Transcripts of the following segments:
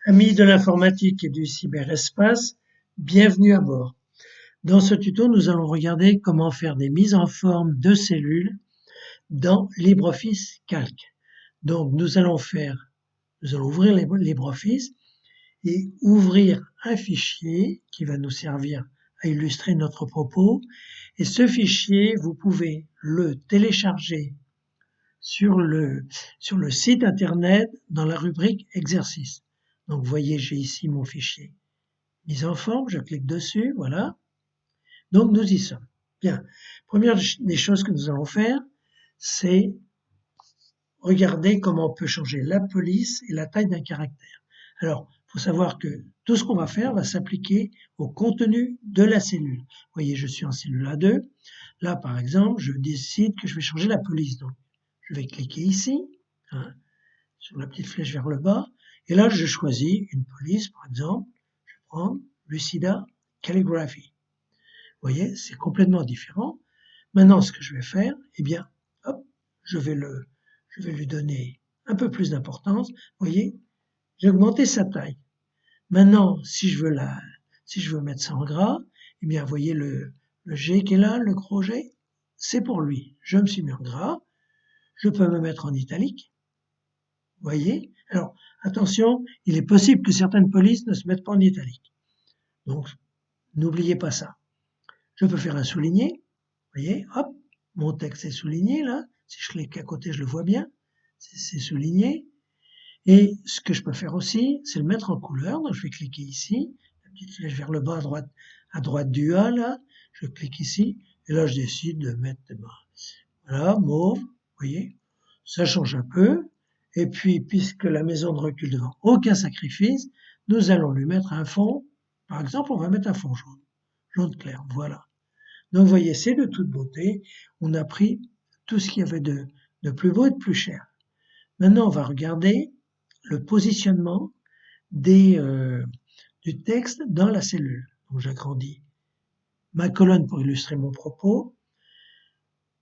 Amis de l'informatique et du cyberespace, bienvenue à bord. Dans ce tuto, nous allons regarder comment faire des mises en forme de cellules dans LibreOffice Calc. Donc, nous allons ouvrir LibreOffice et ouvrir un fichier qui va nous servir à illustrer notre propos. Et ce fichier, vous pouvez le télécharger sur le site internet dans la rubrique exercice. Donc, vous voyez, j'ai ici mon fichier mise en forme, je clique dessus, voilà. Donc, nous y sommes. Bien. Première des choses que nous allons faire, c'est regarder comment on peut changer la police et la taille d'un caractère. Alors, il faut savoir que tout ce qu'on va faire va s'appliquer au contenu de la cellule. Vous voyez, je suis en cellule A2. Là, par exemple, je décide que je vais changer la police. Donc, je vais cliquer ici, hein, sur la petite flèche vers le bas. Et là, je choisis une police, par exemple. Je vais prendre Lucida Calligraphy. Vous voyez, c'est complètement différent. Maintenant, ce que je vais faire, eh bien, hop, je vais lui donner un peu plus d'importance. Vous voyez, j'ai augmenté sa taille. Maintenant, si je veux mettre ça en gras, eh bien, vous voyez le G qui est là, le gros G, c'est pour lui. Je me suis mis en gras. Je peux me mettre en italique. Vous voyez? Alors, attention, il est possible que certaines polices ne se mettent pas en italique. Donc, n'oubliez pas ça. Je peux faire un souligné. Vous voyez? Hop, mon texte est souligné là. Si je clique à côté, je le vois bien. C'est souligné. Et ce que je peux faire aussi, c'est le mettre en couleur. Donc, je vais cliquer ici. La petite flèche vers le bas à droite du A là. Je clique ici. Et là, je décide de mettre, voilà, mauve. Vous voyez? Ça change un peu. Et puis, puisque la maison ne recule devant aucun sacrifice, nous allons lui mettre un fond. Par exemple, on va mettre un fond jaune. Jaune clair, voilà. Donc, vous voyez, c'est de toute beauté. On a pris tout ce qu'il y avait de plus beau et de plus cher. Maintenant, on va regarder le positionnement du texte dans la cellule. Donc, j'agrandis ma colonne pour illustrer mon propos.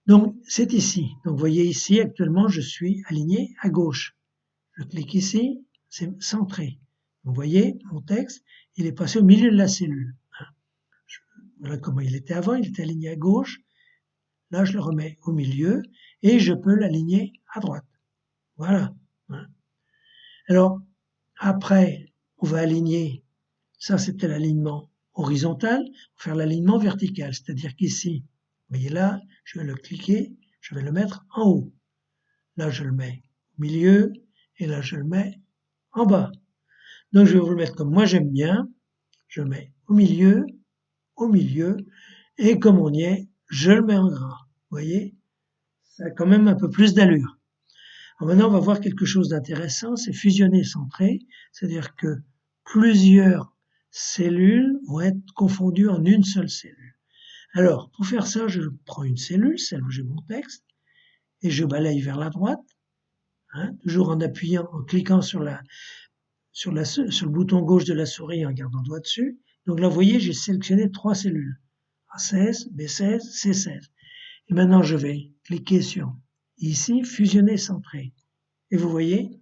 Donc, c'est ici. Donc, vous voyez ici, actuellement, je suis aligné à gauche. Je clique ici, c'est centré. Vous voyez, mon texte, il est passé au milieu de la cellule. Voilà comment il était avant, il était aligné à gauche. Là, je le remets au milieu et je peux l'aligner à droite. Voilà. Alors, après, on va aligner, ça c'était l'alignement horizontal, on va faire l'alignement vertical, c'est-à-dire qu'ici, vous voyez là, je vais le cliquer, je vais le mettre en haut. Là, je le mets au milieu et là, je le mets en bas. Donc, je vais vous le mettre comme moi j'aime bien. Je le mets au milieu, et comme on y est, je le mets en gras. Vous voyez, ça a quand même un peu plus d'allure. Alors maintenant, on va voir quelque chose d'intéressant, c'est fusionner et centrer, c'est-à-dire que plusieurs cellules vont être confondues en une seule cellule. Alors, pour faire ça, je prends une cellule, celle où j'ai mon texte, et je balaye vers la droite, hein, toujours en appuyant, en cliquant sur le bouton gauche de la souris en gardant le doigt dessus. Donc là, vous voyez, j'ai sélectionné 3 cellules. A16, B16, C16. Et maintenant, je vais cliquer sur ici, fusionner, centrer. Et vous voyez,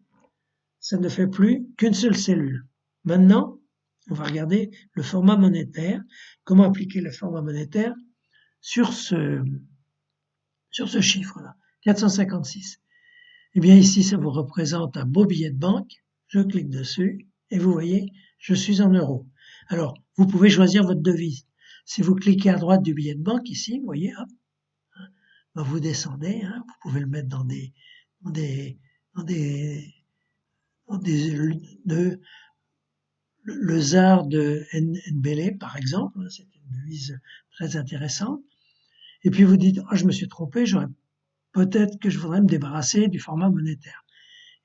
ça ne fait plus qu'une seule cellule. Maintenant, on va regarder le format monétaire. Comment appliquer le format monétaire sur ce chiffre-là, 456. Eh bien, ici, ça vous représente un beau billet de banque. Je clique dessus et vous voyez, je suis en euros. Alors, vous pouvez choisir votre devise. Si vous cliquez à droite du billet de banque ici, vous voyez, hop, vous descendez, hein, vous pouvez le mettre dans des, dans des, dans des, dans des le ZAR de Nbele, par exemple, c'est une devise très intéressante. Et puis vous dites, oh, je me suis trompé, peut-être que je voudrais me débarrasser du format monétaire.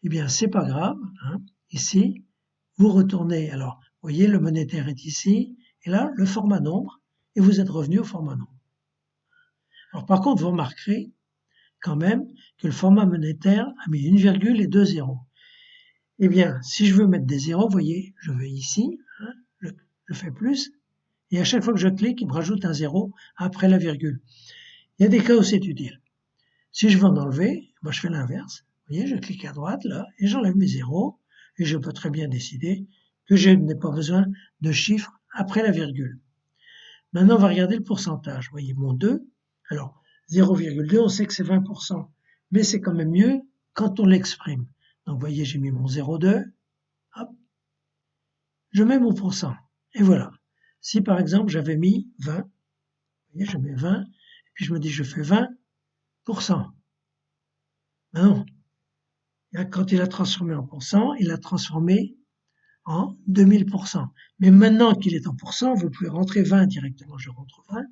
Eh bien, c'est pas grave, hein. Ici, vous retournez, alors, vous voyez, le monétaire est ici, et là, le format nombre, et vous êtes revenu au format nombre. Alors, par contre, vous remarquerez quand même que le format monétaire a mis une virgule et 2 zéros. Eh bien, si je veux mettre des zéros, vous voyez, je vais ici, hein, je fais plus, et à chaque fois que je clique, il me rajoute un zéro après la virgule. Il y a des cas où c'est utile. Si je veux en enlever, moi je fais l'inverse. Vous voyez, je clique à droite là, et j'enlève mes zéros, et je peux très bien décider que je n'ai pas besoin de chiffres après la virgule. Maintenant, on va regarder le pourcentage. Vous voyez, mon 2, alors 0,2, on sait que c'est 20%, mais c'est quand même mieux quand on l'exprime. Donc, vous voyez, j'ai mis mon 0,2, hop, je mets mon pourcent, et voilà. Si par exemple j'avais mis 20, vous voyez, je mets 20, et puis je me dis je fais 20%. Ben non, quand il a transformé en pourcent, il a transformé en 2000%. Mais maintenant qu'il est en pourcent, vous pouvez rentrer 20 directement. Je rentre 20, et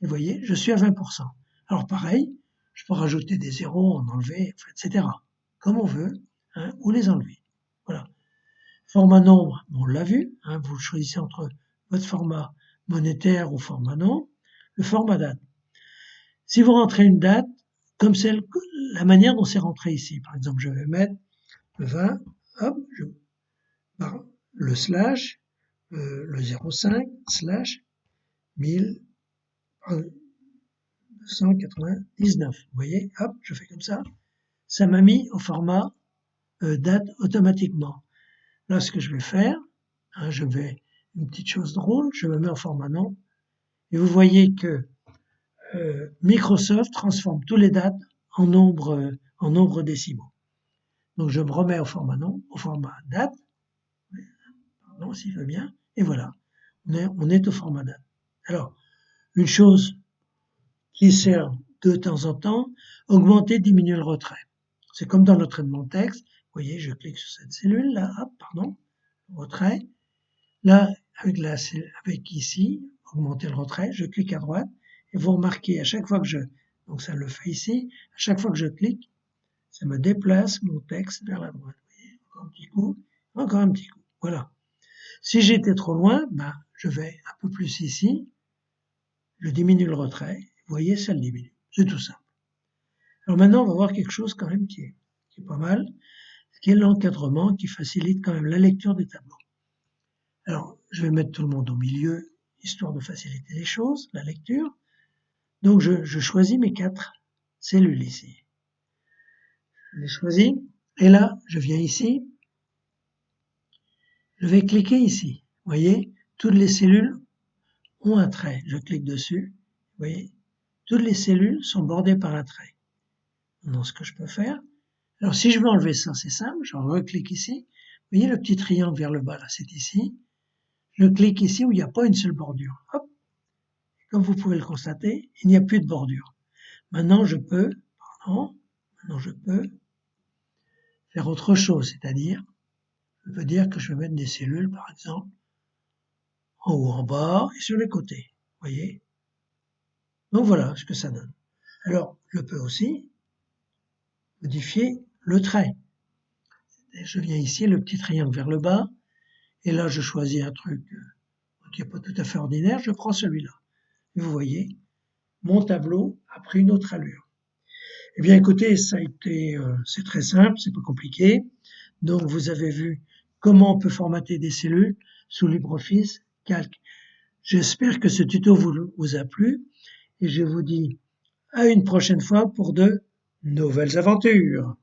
vous voyez, je suis à 20%. Alors pareil, je peux rajouter des zéros, en enlever, etc. Comme on veut, hein, ou les enlever. Voilà. Format nombre, on l'a vu, hein, vous choisissez entre votre format monétaire ou format nombre. Le format date. Si vous rentrez une date, comme la manière dont c'est rentré ici, par exemple, je vais mettre le 20, hop, le slash, le 05, slash, 1999. Vous voyez, hop, je fais comme ça. Ça m'a mis au format date automatiquement. Là, ce que je vais faire, hein, une petite chose drôle, je me mets en format nom, et vous voyez que Microsoft transforme tous les dates en nombres décimaux. Donc je me remets au format nom, au format date, pardon, s'il veut bien, et voilà, on est au format date. Alors, une chose qui sert de temps en temps, augmenter, diminuer le retrait. C'est comme dans le traitement de texte, vous voyez, je clique sur cette cellule, là, hop, pardon, retrait. Là, avec ici, augmenter le retrait, je clique à droite, et vous remarquez, à chaque fois que donc ça le fait ici, à chaque fois que je clique, ça me déplace mon texte vers la droite. Vous voyez, encore un petit coup, encore un petit coup. Voilà. Si j'étais trop loin, ben, je vais un peu plus ici, je diminue le retrait, vous voyez, ça le diminue. C'est tout simple. Alors maintenant, on va voir quelque chose quand même qui est pas mal, qui est l'encadrement qui facilite quand même la lecture des tableaux. Alors, je vais mettre tout le monde au milieu, histoire de faciliter les choses, la lecture. Donc, je choisis mes 4 cellules ici. Je les choisis, et là, je viens ici, je vais cliquer ici. Vous voyez, toutes les cellules ont un trait. Je clique dessus, vous voyez, toutes les cellules sont bordées par un trait. Maintenant, ce que je peux faire, alors si je veux enlever ça, c'est simple, je reclique ici. Vous voyez le petit triangle vers le bas, là, c'est ici. Je clique ici où il n'y a pas une seule bordure. Hop. Comme vous pouvez le constater, il n'y a plus de bordure. Maintenant, je peux faire autre chose, c'est-à-dire, je peux dire que je vais mettre des cellules, par exemple, en haut, en bas et sur les côtés. Vous voyez? Donc voilà ce que ça donne. Alors, je peux aussi modifier le trait. Je viens ici, le petit triangle vers le bas, et là, je choisis un truc qui n'est pas tout à fait ordinaire, je prends celui-là. Et vous voyez, mon tableau a pris une autre allure. Eh bien, écoutez, c'est très simple, c'est pas compliqué. Donc, vous avez vu comment on peut formater des cellules sous LibreOffice Calc. J'espère que ce tuto vous a plu et je vous dis à une prochaine fois pour de nouvelles aventures.